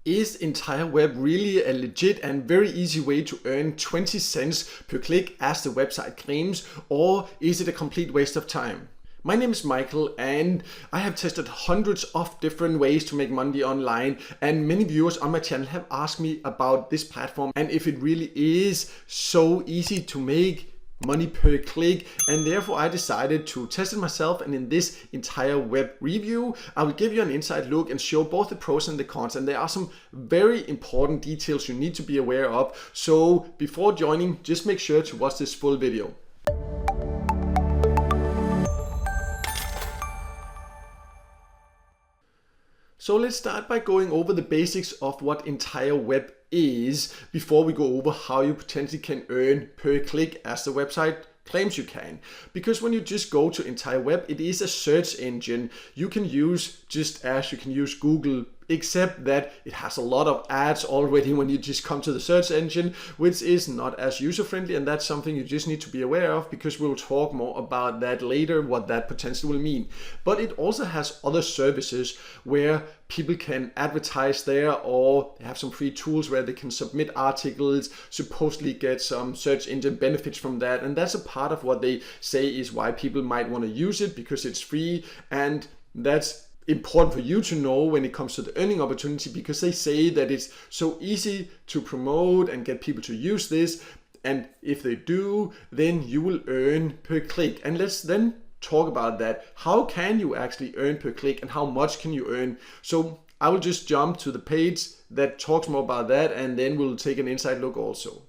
Is Entireweb really a legit and very easy way to earn 20 cents per click as the website claims, or is it a complete waste of time? My name is Michael and I have tested hundreds of different ways to make money online, and many viewers on my channel have asked me about this platform and if it really is so easy to make money per click, and therefore I decided to test it myself. And in this Entireweb review I will give you an inside look and show both the pros and the cons, and there are some very important details you need to be aware of. So before joining, just make sure to watch this full video. So let's start by going over the basics of what Entireweb is before we go over how you potentially can earn per click as the website claims you can. Because when you just go to Entireweb, it is a search engine you can use just as you can use Google, except that it has a lot of ads already when you just come to the search engine, which is not as user-friendly, and that's something you just need to be aware of, because we'll talk more about that later, what that potentially will mean. But it also has other services where people can advertise there, or they have some free tools where they can submit articles, supposedly get some search engine benefits from that, and that's a part of what they say is why people might want to use it, because it's free. And that's important for you to know when it comes to the earning opportunity, because they say that it's so easy to promote and get people to use this, and if they do, then you will earn per click. And let's then talk about that. How can you actually earn per click and how much can you earn? So I will just jump to the page that talks more about that, and then we'll take an inside look also.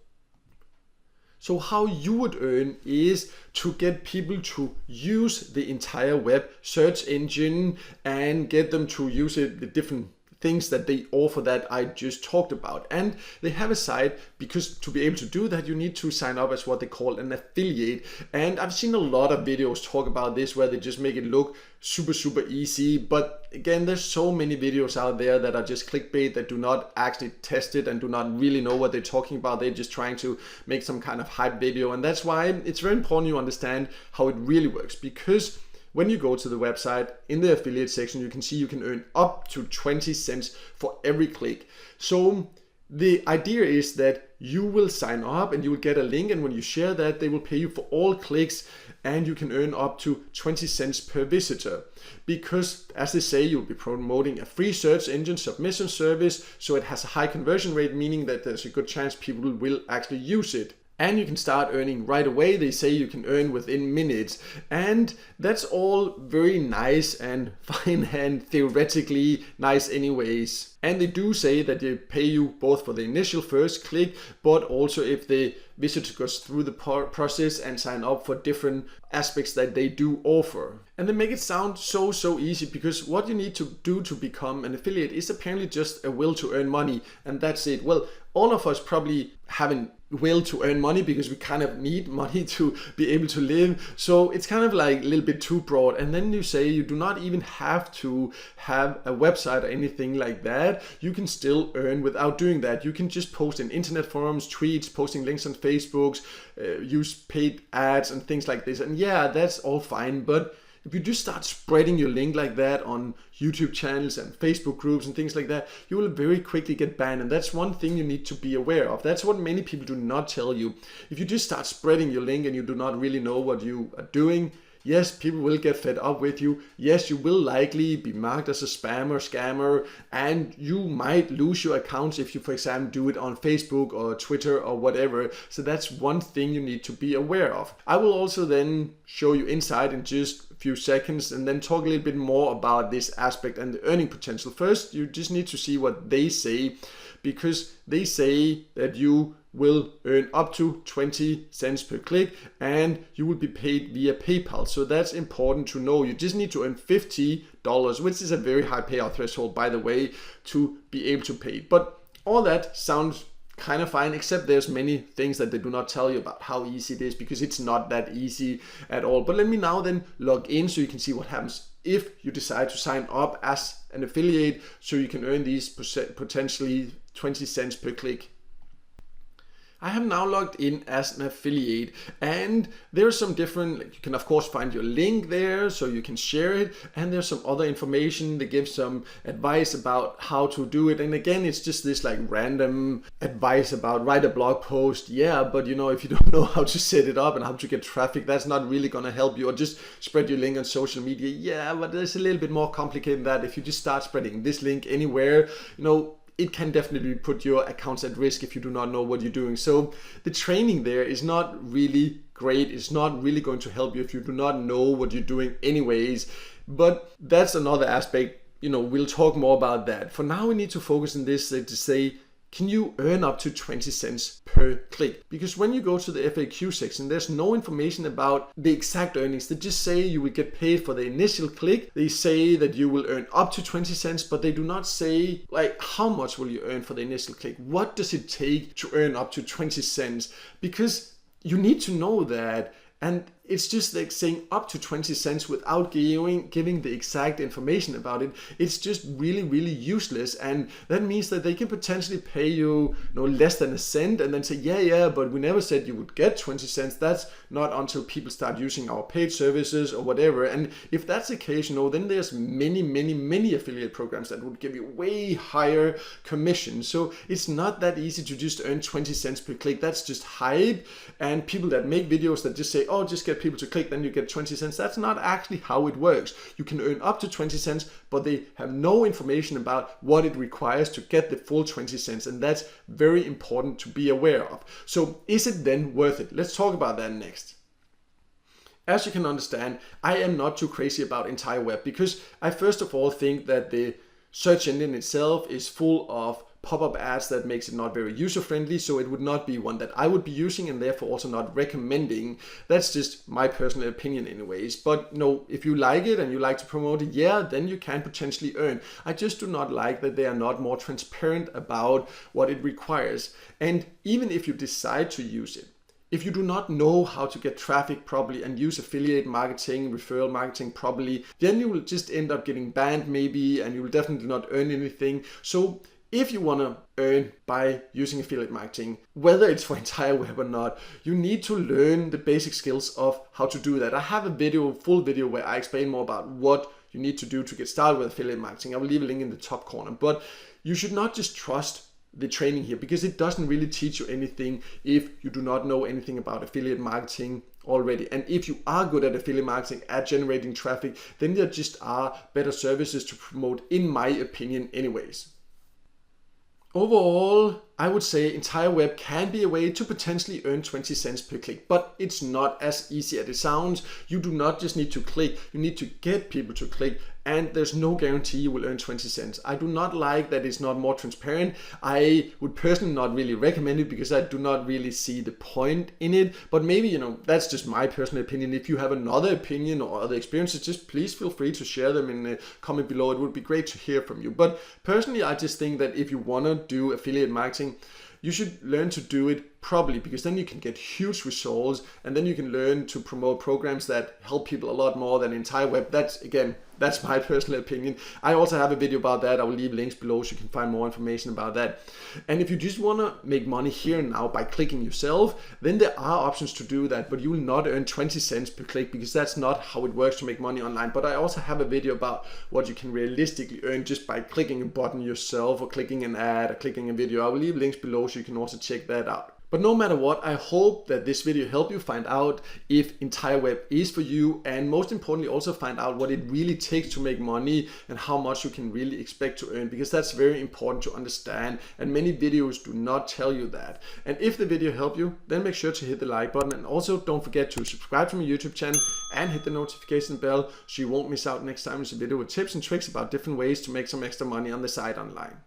So how you would earn is to get people to use the Entireweb search engine and get them to use it, the different things that they offer that I just talked about. And they have a site, because to be able to do that you need to sign up as what they call an affiliate. And I've seen a lot of videos talk about this where they just make it look super easy, but again, there's so many videos out there that are just clickbait, that do not actually test it and do not really know what they're talking about. They're just trying to make some kind of hype video, and that's why it's very important you understand how it really works. Because when you go to the website, in the affiliate section, you can see you can earn up to 20 cents for every click. So the idea is that you will sign up and you will get a link, and when you share that, they will pay you for all clicks, and you can earn up to 20 cents per visitor. Because as they say, you'll be promoting a free search engine submission service, so it has a high conversion rate, meaning that there's a good chance people will actually use it. And you can start earning right away. They say you can earn within minutes. And that's all very nice and fine and theoretically nice anyways. And they do say that they pay you both for the initial first click, but also if the visitor goes through the process and sign up for different aspects that they do offer. And they make it sound so easy, because what you need to do to become an affiliate is apparently just a will to earn money, and that's it. Well, all of us probably haven't will to earn money, because we kind of need money to be able to live. So it's kind of like a little bit too broad. And then you say you do not even have to have a website or anything like that. You can still earn without doing that. You can just post in internet forums, tweets, posting links on Facebooks, use paid ads and things like this. And yeah, that's all fine. But if you just start spreading your link like that on YouTube channels and Facebook groups and things like that, you will very quickly get banned. And that's one thing you need to be aware of. That's what many people do not tell you. If you just start spreading your link and you do not really know what you are doing, yes, people will get fed up with you. Yes, you will likely be marked as a spammer, scammer, and you might lose your accounts if you, for example, do it on Facebook or Twitter or whatever. So that's one thing you need to be aware of. I will also then show you inside in just a few seconds, and then talk a little bit more about this aspect and the earning potential. First, you just need to see what they say, because they say that you will earn up to 20 cents per click and you will be paid via PayPal. So that's important to know. You just need to earn $50, which is a very high payout threshold, by the way, to be able to pay. But all that sounds kind of fine, except there's many things that they do not tell you about how easy it is, because it's not that easy at all. But let me now then log in so you can see what happens if you decide to sign up as an affiliate, so you can earn these potentially 20 cents per click. I have now logged in as an affiliate, and there's some different, you can of course find your link there so you can share it, and there's some other information that gives some advice about how to do it. And again, it's just this like random advice about write a blog post. Yeah, but you know, if you don't know how to set it up and how to get traffic, that's not really gonna help you. Or just spread your link on social media. Yeah, but it's a little bit more complicated than that. If you just start spreading this link anywhere, you know, it can definitely put your accounts at risk if you do not know what you're doing. So the training there is not really great. It's not really going to help you if you do not know what you're doing anyways. But that's another aspect, you know, we'll talk more about that. For now, we need to focus on this to say, can you earn up to 20 cents per click? Because when you go to the FAQ section, there's no information about the exact earnings. They just say you will get paid for the initial click. They say that you will earn up to 20 cents, but they do not say like how much will you earn for the initial click. What does it take to earn up to 20 cents? Because you need to know that. And it's just like saying up to 20 cents without giving the exact information about it. It's just really, really useless. And that means that they can potentially pay you, less than a cent and then say, yeah, but we never said you would get 20 cents. That's not until people start using our paid services or whatever. And if that's the case, then there's many affiliate programs that would give you way higher commission. So it's not that easy to just earn 20 cents per click. That's just hype. And people that make videos that just say, oh, just get people to click, then you get 20 cents. That's not actually how it works. You can earn up to 20 cents, but they have no information about what it requires to get the full 20 cents. And that's very important to be aware of. So is it then worth it? Let's talk about that next. As you can understand, I am not too crazy about Entireweb because I first of all think that the search engine itself is full of pop-up ads that makes it not very user-friendly, so it would not be one that I would be using and therefore also not recommending. That's just my personal opinion anyways. But if you like it and you like to promote it, yeah, then you can potentially earn. I just do not like that they are not more transparent about what it requires. And even if you decide to use it, if you do not know how to get traffic properly and use affiliate marketing, referral marketing properly, then you will just end up getting banned maybe, and you will definitely not earn anything. So if you want to earn by using affiliate marketing, whether it's for Entireweb or not, you need to learn the basic skills of how to do that. I have a full video where I explain more about what you need to do to get started with affiliate marketing. I will leave a link in the top corner, but you should not just trust the training here because it doesn't really teach you anything if you do not know anything about affiliate marketing already. And if you are good at affiliate marketing, at generating traffic, then there just are better services to promote, in my opinion anyways. Overall, I would say Entireweb can be a way to potentially earn 20 cents per click, but it's not as easy as it sounds. You do not just need to click, you need to get people to click, and there's no guarantee you will earn 20 cents. I do not like that it's not more transparent. I would personally not really recommend it because I do not really see the point in it, but maybe, that's just my personal opinion. If you have another opinion or other experiences, just please feel free to share them in the comment below. It would be great to hear from you. But personally, I just think that if you want to do affiliate marketing, you should learn to do it properly because then you can get huge results and then you can learn to promote programs that help people a lot more than Entireweb. That's my personal opinion. I also have a video about that. I will leave links below so you can find more information about that. And if you just want to make money here and now by clicking yourself, then there are options to do that, but you will not earn 20 cents per click because that's not how it works to make money online. But I also have a video about what you can realistically earn just by clicking a button yourself or clicking an ad or clicking a video. I will leave links below so you can also check that out. But no matter what, I hope that this video helped you find out if Entireweb is for you, and most importantly also find out what it really takes to make money and how much you can really expect to earn, because that's very important to understand and many videos do not tell you that. And if the video helped you, then make sure to hit the like button, and also don't forget to subscribe to my YouTube channel and hit the notification bell so you won't miss out next time there's a video with tips and tricks about different ways to make some extra money on the side online.